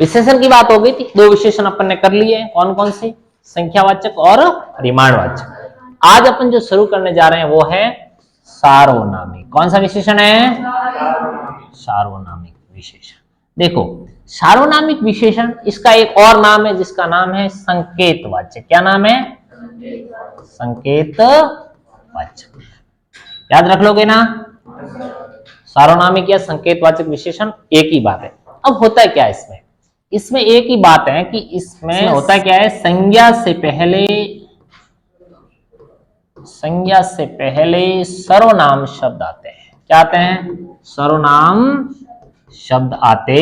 विशेषण की बात हो गई थी, दो विशेषण अपन ने कर लिए हैं, कौन कौन से, संख्यावाचक और परिमाणवाचक। आज अपन जो शुरू करने जा रहे हैं वो है सार्वनामिक। कौन सा विशेषण है? सार्वनामिक विशेषण। देखो सार्वनामिक विशेषण, इसका एक और नाम है जिसका नाम है संकेतवाचक। क्या नाम है? संकेतवाचक। याद रख लोगे ना? सार्वनामिक या संकेतवाचक विशेषण एक ही बात है। अब होता है क्या इसमें? इसमें एक ही बात है कि इसमें होता क्या है, संज्ञा से पहले सर्वनाम शब्द आते हैं। क्या आते हैं? सर्वनाम शब्द आते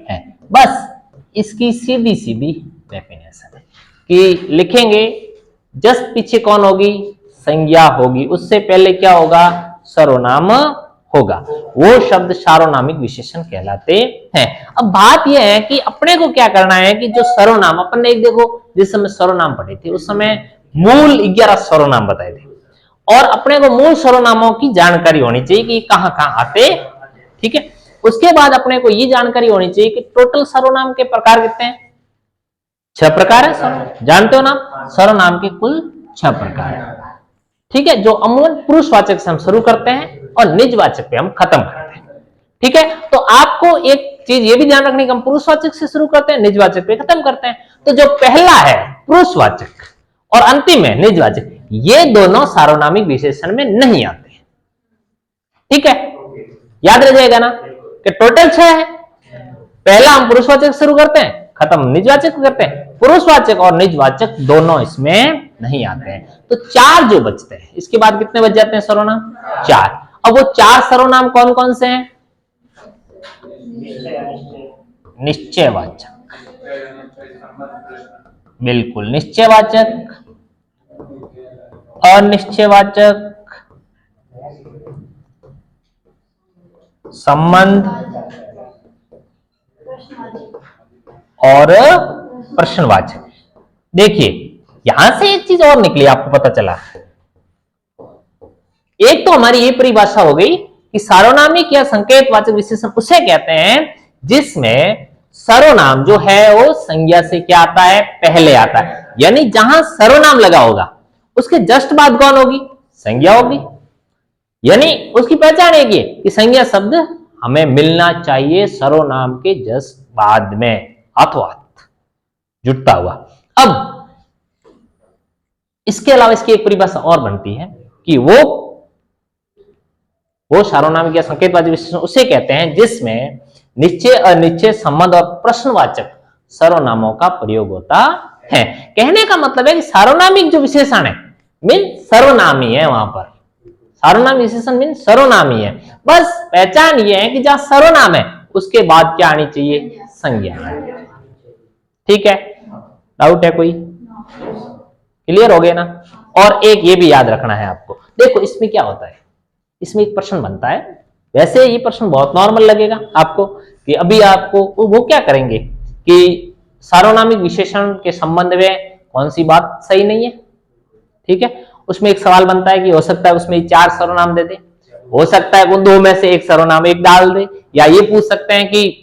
हैं। बस इसकी सीधी सीधी डेफिनेशन है कि लिखेंगे जस्ट पीछे कौन होगी? संज्ञा होगी, उससे पहले क्या होगा? सर्वनाम होगा। वो शब्द सार्वनामिक विशेषण कहलाते हैं। अब बात यह है कि अपने को क्या करना है कि जो सर्वनाम अपन ने, एक देखो जिस समय सर्वनाम पढ़े थे उस समय मूल 11 सर्वनाम बताए थे, और अपने को मूल सर्वनामों की जानकारी होनी चाहिए कि कहां कहां आते। ठीक है, उसके बाद अपने को ये जानकारी होनी चाहिए कि टोटल सर्वनाम के प्रकार कितने हैं? 6 प्रकार है। जानते हो ना? सर्वनाम के कुल 6 प्रकार है। ठीक है, जो अमूमन पुरुषवाचक से हम शुरू करते हैं और निजवाचक पे हम खत्म करते हैं। ठीक है, तो आपको एक चीज ये भी ध्यान रखनी कि हम पुरुषवाचक से शुरू करते हैं, निजवाचक पे खत्म करते हैं। तो जो पहला है पुरुषवाचक और अंतिम है निजवाचक, ये दोनों सार्वनामिक विशेषण में नहीं आते। ठीक है, याद रह जाएगा ना कि टोटल 6 है। पहला हम पुरुषवाचक से शुरू करते हैं, खत्म निजवाचक करते हैं। पुरुषवाचक और निजवाचक दोनों इसमें नहीं आते हैं। तो 4 जो बचते हैं, इसके बाद कितने बच जाते हैं सर्वनाम? 4। अब वो 4 सर्वनाम कौन कौन से हैं? निश्चयवाचक, बिल्कुल निश्चयवाचक, अनिश्चयवाचक, संबंध और प्रश्नवाचक। देखिए यहां से एक चीज और निकली, आपको पता चला। एक तो हमारी ये परिभाषा हो गई कि सार्वनामिक या संकेतवाचक विशेषण उसे कहते हैं जिसमें सर्वनाम जो है वो संज्ञा से क्या आता है? पहले आता है। यानी जहां सर्वनाम लगा होगा उसके जस्ट बाद कौन होगी? संज्ञा होगी। यानी उसकी पहचान एक है कि संज्ञा शब्द हमें मिलना चाहिए सर्वनाम के जस्ट बाद में, हाथों हाथ जुटता हुआ। अब इसके अलावा इसकी एक परिभाषा और बनती है कि वो सार्वनामिक या संकेतवाचक विशेषण उसे कहते हैं जिसमें निश्चय, अनिश्चय, संबंध और प्रश्नवाचक सर्वनामों का प्रयोग होता है। कहने का मतलब है कि सार्वनामिक जो विशेषण है मीन सर्वनामी है। वहां पर सार्वनामिक विशेषण मीन सर्वनामी है। बस पहचान ये है कि जहां सर्वनाम है उसके बाद क्या आनी चाहिए? संज्ञा। ठीक है, डाउट है कोई? क्लियर हो गया ना? और एक ये भी याद रखना है आपको। देखो इसमें क्या होता है, इसमें एक प्रश्न बनता है। वैसे ये प्रश्न बहुत नॉर्मल लगेगा आपको कि अभी आपको वो क्या करेंगे कि सार्वनामिक विशेषण के संबंध में कौन सी बात सही नहीं है। ठीक है, उसमें एक सवाल बनता है कि हो सकता है उसमें 4 सर्वनाम दे दे, हो सकता है उन दो में से एक सर्वनाम एक डाल दे, या ये पूछ सकते हैं कि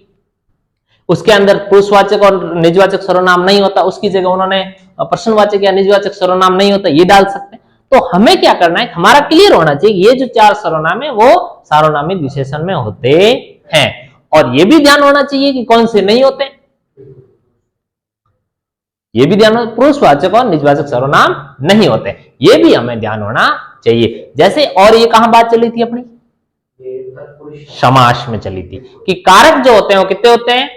उसके अंदर पुरुषवाचक और निजवाचक सर्वनाम नहीं होता, उसकी जगह उन्होंने प्रश्नवाचक या निजवाचक सर्वनाम नहीं होता ये डाल सकते हैं। तो हमें क्या करना है, हमारा क्लियर होना चाहिए ये जो 4 सर्वनाम है वो सार्वनामिक विशेषण में होते हैं, और ये भी ध्यान होना चाहिए कि कौन से नहीं होते। ये भी ध्यान, पुरुषवाचक और निजवाचक सर्वनाम नहीं होते, ये भी हमें ध्यान होना चाहिए। जैसे और ये कहां बात चली थी अपनी? समास में चली थी कि कारक जो होते हैं वो कितने होते हैं?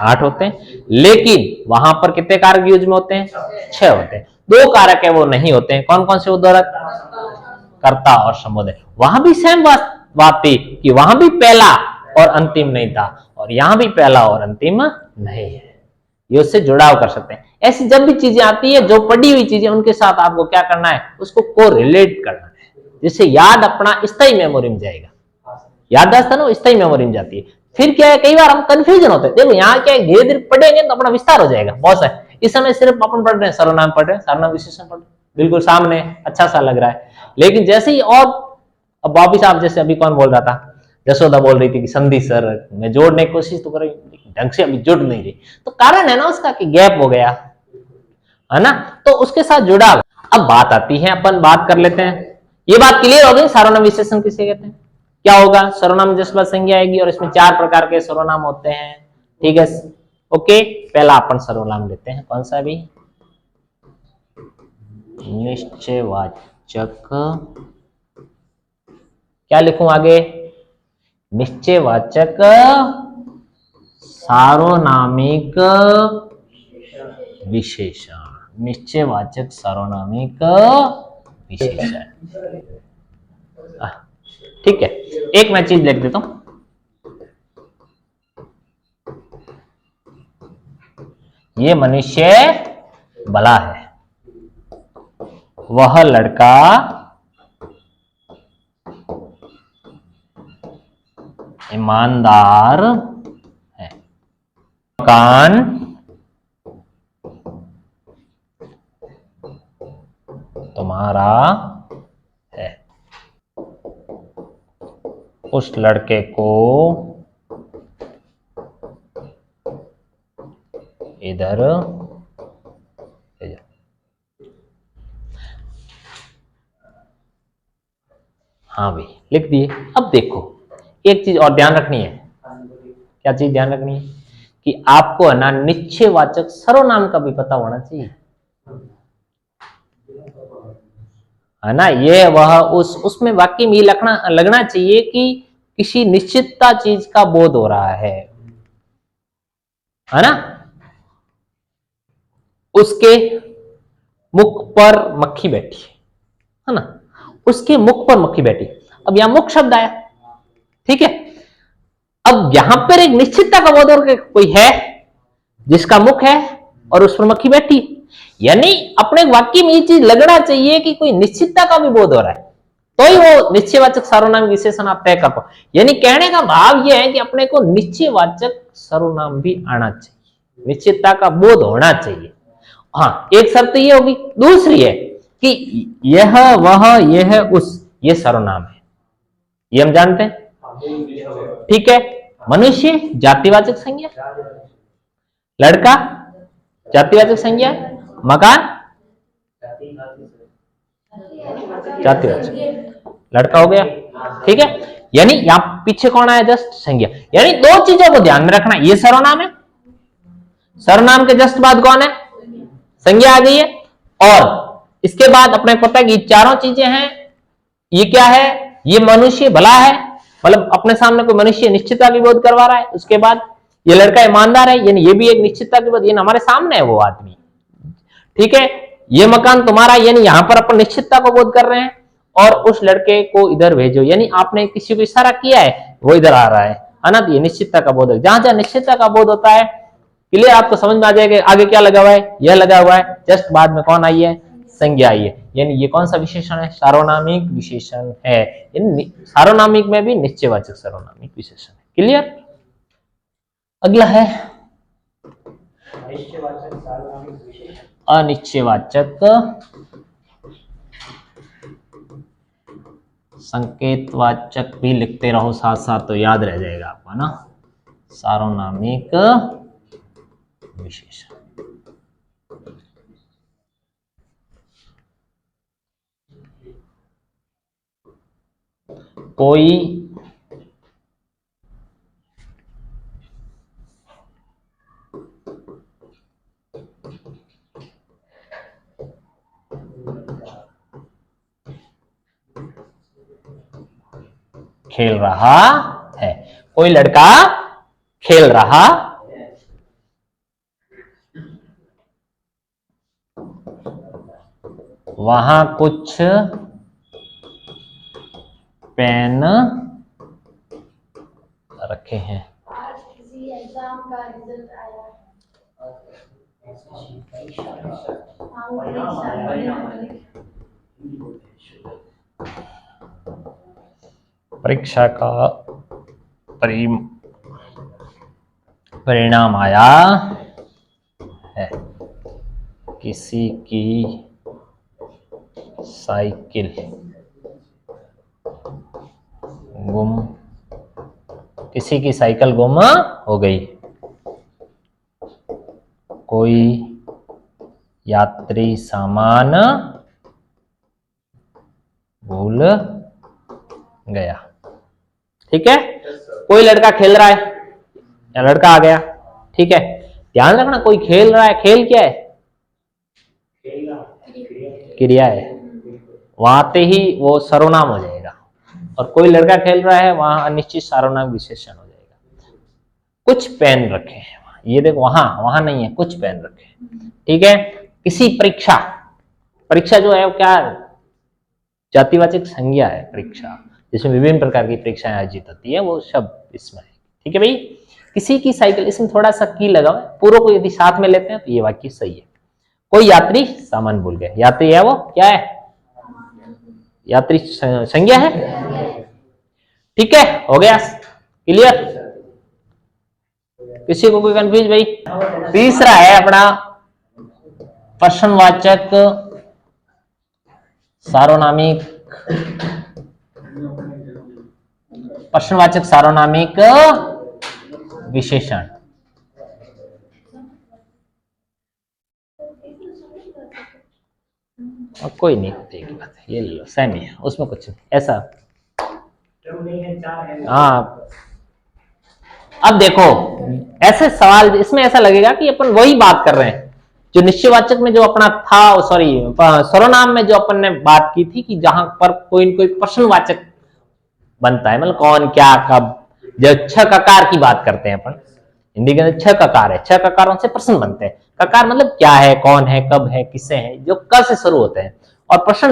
8 होते हैं। लेकिन वहां पर कितने कारक यूज में होते हैं? 6 होते हैं। 2 कारक है वो नहीं होते हैं। कौन कौन से उदाहरण? कर्ता और संबोधक। वहां भी सेम बात थी कि वहां भी पहला और अंतिम नहीं था, और यहां भी पहला और अंतिम नहीं है। ये उससे जुड़ाव कर सकते हैं। ऐसी जब भी चीजें आती है, जो पढ़ी हुई चीजें उनके साथ आपको क्या करना है, उसको कोरिलेट करना है, जिससे याद अपना स्थायी मेमोरी में जाएगा। याददाश्त है ना, स्थायी मेमोरी में जाती है। फिर क्या है, कई बार हम कंफ्यूजन होते हैं। देखो यहाँ क्या है, धीरे धीरे पढ़ेंगे तो अपना विस्तार हो जाएगा। बहुत है इस समय सिर्फ अपन पढ़ रहे हैं, सर्वनाम पढ़ रहे हैं, सर्वनाम विशेषण पढ़ रहे हैं, बिल्कुल सामने अच्छा सा लग रहा है। लेकिन जैसे ही, और अब बाबी साहब जैसे अभी कौन बोल रहा था, यशोदा बोल रही थी कि संधि सर मैं जोड़ने की कोशिश तो कर रही हूँ, लेकिन ढंग से अभी जुड़ नहीं रही, तो कारण है ना उसका कि गैप हो गया, है ना, तो उसके साथ जुड़ा। अब बात आती है, अपन बात कर लेते हैं, ये बात क्लियर हो गई सर्वनाम विशेषण किसे कहते हैं। क्या होगा, सर्वनाम जिस पर संज्ञा आएगी और इसमें 4 प्रकार के सर्वनाम होते हैं, ठीक है। ओके, पहला अपन सर्वनाम लेते हैं, कौन सा भी, निश्चयवाचक, क्या लिखूं आगे, निश्चयवाचक सार्वनामिक विशेषण, निश्चयवाचक सार्वनामिक विशेषण। ठीक है, एक मैं चीज लिख देता हूं, ये मनुष्य भला है, वह लड़का ईमानदार है, मकान तुम्हारा है, उस लड़के को इधर ले जाओ। हाँ भाई लिख दिए। अब देखो एक चीज और ध्यान रखनी है, क्या चीज ध्यान रखनी है, कि आपको है ना निश्चयवाचक सर्वनाम का भी पता होना चाहिए, है ना, ये वह उसमें वाक्य में ये लगना चाहिए कि किसी निश्चितता चीज का बोध हो रहा है ना, उसके मुख पर मक्खी बैठी है ना, उसके मुख पर मक्खी बैठी, अब यहां मुख शब्द आया, ठीक है। अब यहां पर एक निश्चितता का बोध और कोई है जिसका मुख है और उस पर मक्खी बैठी, यानी अपने वाक्य में ये चीज लगना चाहिए कि कोई निश्चितता का भी बोध हो रहा है, तो ही वो निश्चयवाचक सर्वनाम विशेषण आप तय कर पाओ। यानी कहने का भाव यह है कि अपने को निश्चयवाचक सर्वनाम भी आना चाहिए, निश्चितता का बोध होना चाहिए। हाँ, एक शर्त ये होगी, दूसरी है कि यह वह यह उस, ये सर्वनाम है, ये हम जानते हैं, ठीक है। मनुष्य जातिवाचक संज्ञा, लड़का जातिवाचक संज्ञा, मकान जातिवाचक, लड़का हो गया, ठीक है। यानी यहां पीछे कौन आया, जस्ट संज्ञा, यानी दो चीजों को ध्यान में रखना, ये सर्वनाम है, सर्वनाम के जस्ट बाद कौन है, संज्ञा आ गई है, और इसके बाद अपने को पता है कि चारों चीजें हैं, ये क्या है, ये मनुष्य भला है, मतलब अपने सामने कोई मनुष्य निश्चितता की बोध करवा रहा है, उसके बाद ये लड़का ईमानदार है, यानी ये भी एक निश्चितता की बोध, ये हमारे सामने है वो आदमी, ठीक है। ये मकान तुम्हारा, यानी यहां पर अपन निश्चितता को बोध कर रहे हैं, और उस लड़के को इधर भेजो, यानी आपने किसी को इशारा किया है, वो इधर आ रहा है ना, तो ये निश्चितता का बोध है। जहां जहां निश्चितता का बोध होता है, क्लियर, आपको समझ में आ जाएगा आगे क्या लगा हुआ है, यह लगा हुआ है, जस्ट बाद में कौन आई है, संज्ञा आई है, यानी ये कौन सा विशेषण है, सार्वनामिक विशेषण है, सार्वनामिक में भी निश्चयवाचक सार्वनामिक विशेषण है, क्लियर। अगला है अनिश्चयवाचक संकेतवाचक भी लिखते रहो साथ साथ, तो याद रह जाएगा आपको, ना, सार्वनामिक विशेषण। कोई खेल रहा है, कोई लड़का खेल रहा, वहां कुछ पेन रखे हैं, एग्जाम का रिजल्ट आया, परीक्षा का परिणाम आया है, किसी की साइकिल गुम, किसी की साइकिल गुम हो गई, कोई यात्री सामान भूल गया। ठीक है, कोई लड़का खेल रहा है या लड़का आ गया। ठीक है, ध्यान रखना कोई खेल रहा है, खेल क्या है? क्रिया है, वहां आते ही वो सर्वनाम हो जाएगा। और कोई लड़का खेल रहा है, वहां अनिश्चित सार्वनाम विशेषण हो जाएगा। कुछ पेन रखे हैं, ये देखो वहां नहीं है, कुछ पेन रखे हैं। ठीक है, किसी परीक्षा, परीक्षा जो है वो क्या है? जातिवाचक संज्ञा है परीक्षा, जिसमें विभिन्न प्रकार की परीक्षाएं आयोजित होती है, वो शब्द इसमें है। ठीक है भाई, किसी की साइकिल, इसमें थोड़ा सा की लगा हुआ है, पूरों को यदि साथ में लेते हैं तो ये वाक्य सही है। कोई यात्री सामान भूल गए, यात्री है वो क्या है? यात्री संज्ञा है। ठीक है, हो गया क्लियर? किसी को कोई कंफ्यूज भाई? तीसरा है अपना प्रश्नवाचक सार्वनामिक, प्रश्नवाचक सार्वनामिक विशेषण। और कोई नहीं, ठीक बात है, ये ले लो, सेम ही है, उसमें कुछ नहीं ऐसा। हाँ, अब देखो ऐसे सवाल इसमें ऐसा लगेगा कि अपन वही बात कर रहे हैं जो निश्चयवाचक में जो अपना था, सॉरी सर्वनाम में जो अपन ने बात की थी कि जहां पर कोई न कोई प्रश्नवाचक बनता है, मतलब कौन क्या कब, जो छह ककार की बात करते हैं अपन, हिंदी के अंदर छह ककार है, छह ककारों से प्रश्न बनते हैं। ककार मतलब क्या है, कौन है, कब है, किससे है, जो क से शुरू होते हैं। और प्रश्न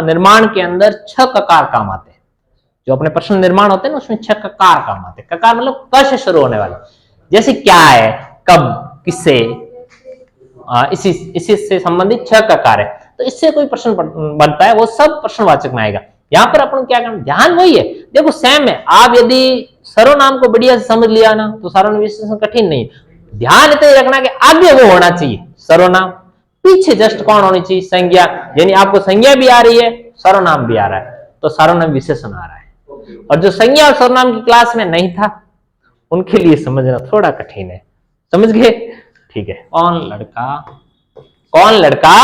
निर्माण के अंदर छह ककार काम आते हैं। जो अपने प्रश्न निर्माण होते हैं ना, उसमें छह ककार काम आते हैं। ककार मतलब क से शुरू होने वाले, जैसे क्या है, कब, किससे, इसी से संबंधित छह ककार है। तो इससे कोई प्रश्न बनता है, वो सब प्रश्नवाचक में आएगा। यहाँ पर अपन क्या करना, ध्यान वही है, देखो सेम है। आप यदि सर्वनाम को बढ़िया से समझ लिया ना तो सर्वनाम विशेषण कठिन नहीं। ध्यान इतना रखना कि आगे वो होना चाहिए सर्वनाम, पीछे जस्ट कौन होनी चाहिए? संज्ञा। यानी आपको संज्ञा भी आ रही है, सर्वनाम भी आ रहा है, तो सर्वनाम विशेषण आ रहा है। और जो संज्ञा और सर्वनाम की क्लास में नहीं था, उनके लिए समझना थोड़ा कठिन है। समझ गए? ठीक है, कौन लड़का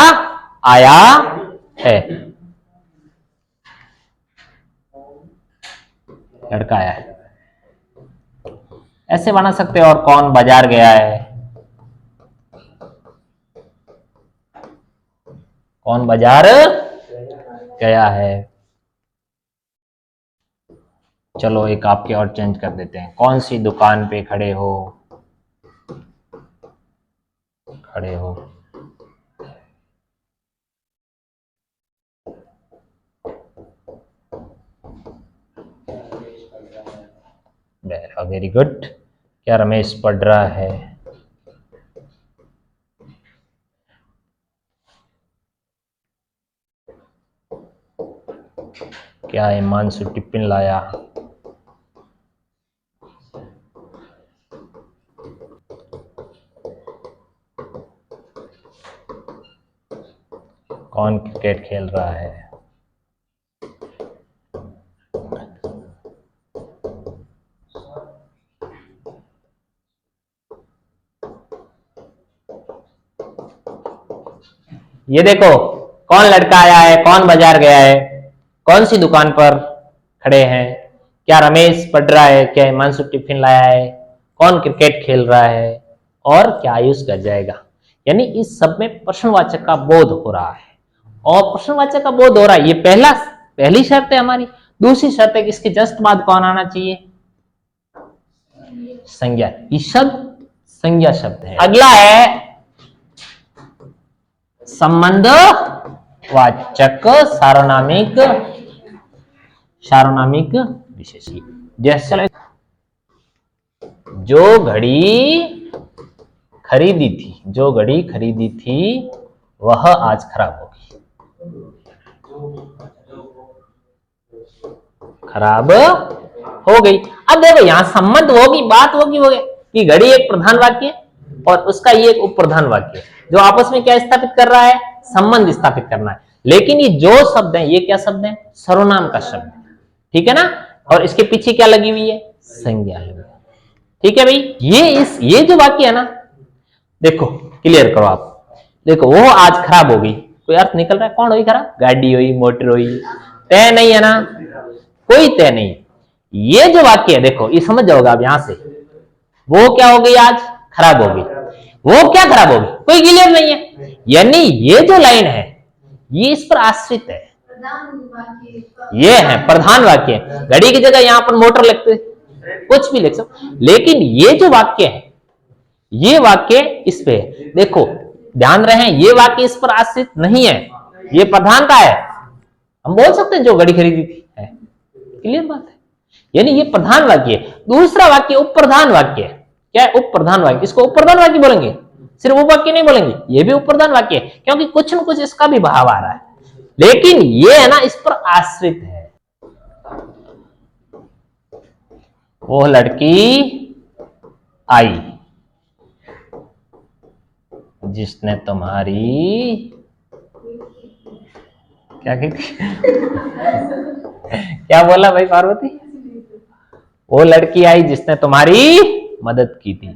आया है, लड़का आया है, ऐसे बना सकते हो। और कौन बाजार गया है, कौन बाजार गया है। चलो एक आपके और चेंज कर देते हैं, कौन सी दुकान पे खड़े हो, खड़े हो। Very good. क्या रमेश पढ़ रहा है? क्या हिमांशु टिफिन लाया? कौन क्रिकेट खेल रहा है? ये देखो, कौन लड़का आया है, कौन बाजार गया है, कौन सी दुकान पर खड़े हैं, क्या रमेश पढ़ रहा है, क्या हिमांशु टिफिन लाया है, कौन क्रिकेट खेल रहा है, और क्या आयुष कर जाएगा। यानी इस सब में प्रश्नवाचक का बोध हो रहा है। और प्रश्नवाचक का बोध हो रहा है, ये पहली शर्त है हमारी। दूसरी शर्त है कि इसके जस्ट बाद कौन आना चाहिए? संज्ञा। ये शब्द संज्ञा शब्द है। अगला है संबंध वाचक सार्वनामिक विशेषण। जैसे जो घड़ी खरीदी थी वह आज खराब हो गई। खराब हो गई। अब देखो यहां संबंध होगी, बात होगी कि घड़ी एक प्रधान वाक्य और उसका ये एक उप प्रधान वाक्य, जो आपस में क्या स्थापित कर रहा है? संबंध स्थापित करना है। लेकिन ये जो शब्द है, ये क्या शब्द है? सर्वनाम का शब्द। ठीक है ना? और इसके पीछे क्या लगी हुई है? संज्ञा लगी। ठीक है भाई, ये जो वाक्य है ना, देखो क्लियर करो आप। देखो वो आज खराब हो गई, कोई अर्थ निकल रहा है, कौन हुई खराब? गाड़ी हुई, मोटर हुई, तय नहीं है ना, कोई तय नहीं। ये जो वाक्य है देखो, ये समझ जाओगे आप यहां से, वो क्या हो गई आज? खराब हो गई। वो क्या खराब हो गई? कोई क्लियर नहीं है। यानी ये जो लाइन है ये इस पर आश्रित है, ये है प्रधान वाक्य। घड़ी की जगह यहां पर मोटर लिखते, कुछ भी लिख सकते, लेकिन ये जो वाक्य है ये वाक्य इस पे है। देखो ध्यान रहे, ये वाक्य इस पर आश्रित नहीं है, ये प्रधान का है। हम बोल सकते हैं जो घड़ी खरीदी थी है, क्लियर बात है। यानी ये प्रधान वाक्य है। दूसरा वाक्य उप प्रधान वाक्य है। क्या है? उप प्रधान वाक्य। इसको उप प्रधान वाक्य बोलेंगे, सिर्फ उप वाक्य नहीं बोलेंगे, ये भी उप प्रधान वाक्य है, क्योंकि कुछ न कुछ इसका भी भाव आ रहा है, लेकिन ये है ना इस पर आश्रित है। वो लड़की आई जिसने तुम्हारी क्या कहती क्या बोला भाई पार्वती? वो लड़की आई जिसने तुम्हारी मदद की थी।